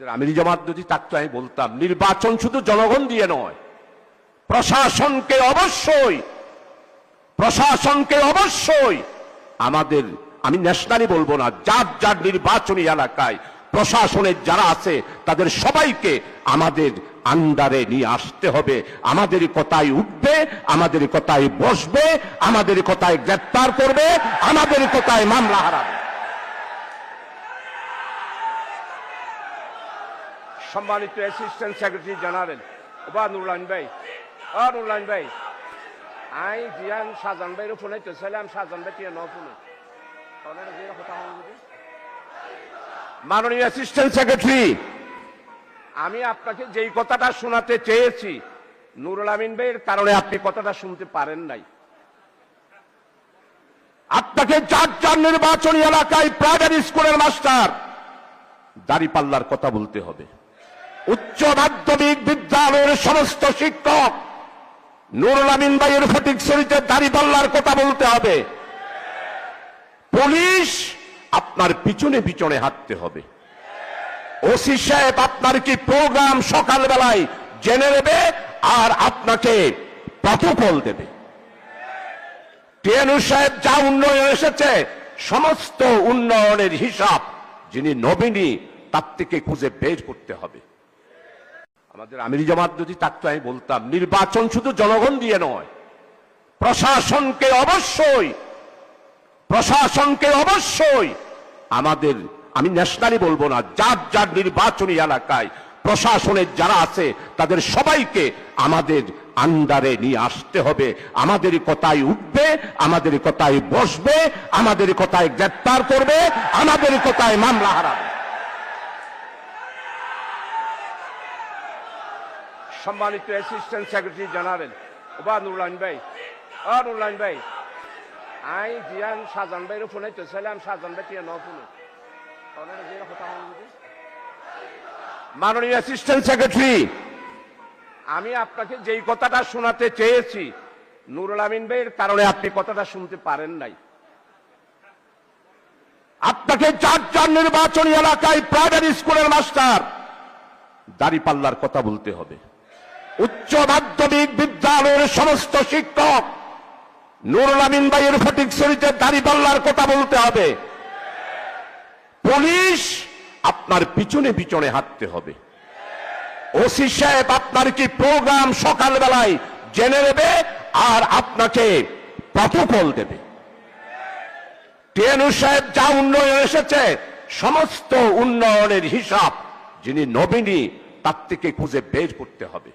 আমিরি জামাত যদি থাকতো আমি বলতাম নির্বাচন শুধু জনগণ দিয়ে নয়, প্রশাসনকে অবশ্যই আমাদের, আমি ন্যাশনালি বলবো না, যার যার নির্বাচনী এলাকায় প্রশাসনের যারা আছে তাদের সবাইকে আমাদের আন্ডারে নিয়ে আসতে হবে। আমাদের কথায় উঠবে, আমাদের কথায় বসবে, আমাদের কথায় গ্রেফতার করবে, আমাদের কথায় মামলা হারাবে। সম্মানিত অ্যাসিস্ট্যান্ট সেক্রেটারি জেনারেল নুরুল ভাই, আই জিয়ান শাহজাহান ভাইয়ের ফোনে তো ছিলাম, শাহজাহান ভাই টিয়া ফোনে মাননীয় অ্যাসিস্ট্যান্ট সেক্রেটারি, আমি আপনাকে যেই কথাটা শোনাতে চেয়েছি নুরুল আমিন ভাইয়ের কারণে আপনি কথাটা শুনতে পারেন নাই। আপনাকে যার যার নির্বাচনী এলাকায় প্রাইভেট স্কুলের মাস্টার দাঁড়িপাল্লার কথা বলতে হবে। উচ্চ মাধ্যমিক বিদ্যালয়ের সমস্ত শিক্ষক নুরুল আমিন ভাইয়ের ফটিকছড়িতে দাঁড়িপাল্লার কথা বলতে হবে। পুলিশ আপনার পিছনে পিছনে হাঁটতে হবে। ওসি সাহেব আপনার কি প্রোগ্রাম সকালবেলায় জেনে নেবে আর আপনাকে প্রটোকল দেবে। টিএনউ সাহেব যা উন্নয়ন এসেছে সমস্ত উন্নয়নের হিসাব যিনি নবীনী তার থেকে খুঁজে বের করতে হবে। আমাদের আমিরি জামাত যদি থাকতো আমি বলতাম নির্বাচন শুধু জনগণ দিয়ে নয়, প্রশাসনকে অবশ্যই আমাদের, আমি ন্যাশনালি বলবো না, যার যার নির্বাচনী এলাকায় প্রশাসনের যারা আছে তাদের সবাইকে আমাদের আন্ডারে নিয়ে আসতে হবে। আমাদের কথায় উঠবে, আমাদের কথায় বসবে, আমাদের কথায় গ্রেফতার করবে, আমাদের কথায় মামলা হারাবে। সম্মানিত অ্যাসিস্ট্যান্ট সেক্রেটারি জেনারেল নুরুল ভাই, আই জিয়ান শাহজাহান ভাইয়ের ফোনে তো ছিলাম, শাহজাহান ভাই টিয়া ফোনে মাননীয় অ্যাসিস্ট্যান্ট সেক্রেটারি, আমি আপনাকে যেই কথাটা শোনাতে চেয়েছি নুরুল আমিন ভাইয়ের কারণে আপনি কথাটা শুনতে পারেন নাই। আপনাকে যার যার নির্বাচনী এলাকায় প্রাইভেট স্কুলের মাস্টার দাঁড়িপাল্লার কথা বলতে হবে। উচ্চ মাধ্যমিক বিদ্যালয়ের সমস্ত শিক্ষক নুরুল আমিন ভাইয়ের ফটিকছড়িতে দাঁড়িপাল্লার কথা বলতে হবে। পুলিশ আপনার পিছনে পিছনে হাঁটতে হবে। ওসি সাহেব আপনার কি প্রোগ্রাম সকালবেলায় জেনে নেবে আর আপনাকে প্রটোকল দেবে। টিএনউ সাহেব যা উন্নয়ন এসেছে সমস্ত উন্নয়নের হিসাব যিনি নবীনী তার থেকে খুঁজে বের করতে হবে।